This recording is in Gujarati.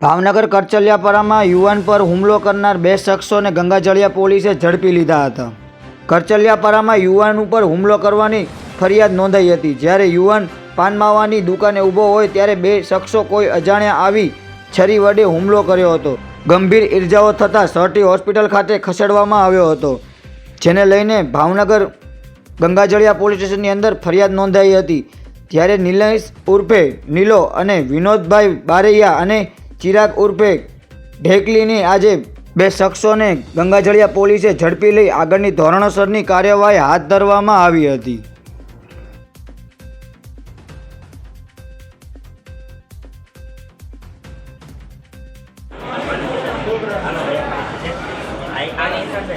ભાવનગર કરચલિયાપરામાં યુવાન પર હુમલો કરનાર બે શખ્સોને ગંગાજળિયા પોલીસે ઝડપી લીધા હતા. કરચલિયાપરામાં યુવાન ઉપર હુમલો કરવાની ફરિયાદ નોંધાઈ હતી. જ્યારે યુવાન પાનમાવાની દુકાને ઊભો હોય ત્યારે બે શખ્સો કોઈ અજાણ્યા આવી છરી વડે હુમલો કર્યો હતો. ગંભીર ઇજાઓ થતાં સહટી હોસ્પિટલ ખાતે ખસેડવામાં આવ્યો હતો, જેને લઈને ભાવનગર ગંગાજળિયા પોલીસ સ્ટેશનની અંદર ફરિયાદ નોંધાઈ હતી. ત્યારે નિલેશ ઉર્ફે નીલો અને વિનોદભાઈ બારૈયા અને ચિરાગ ઉર્ફે ઢેકલીની આજે બે શખ્સોને ગંગાજળિયા પોલીસે ઝડપી લઈ આગળની ધોરણસરની કાર્યવાહી હાથ ધરવામાં આવી હતી. આની સાથે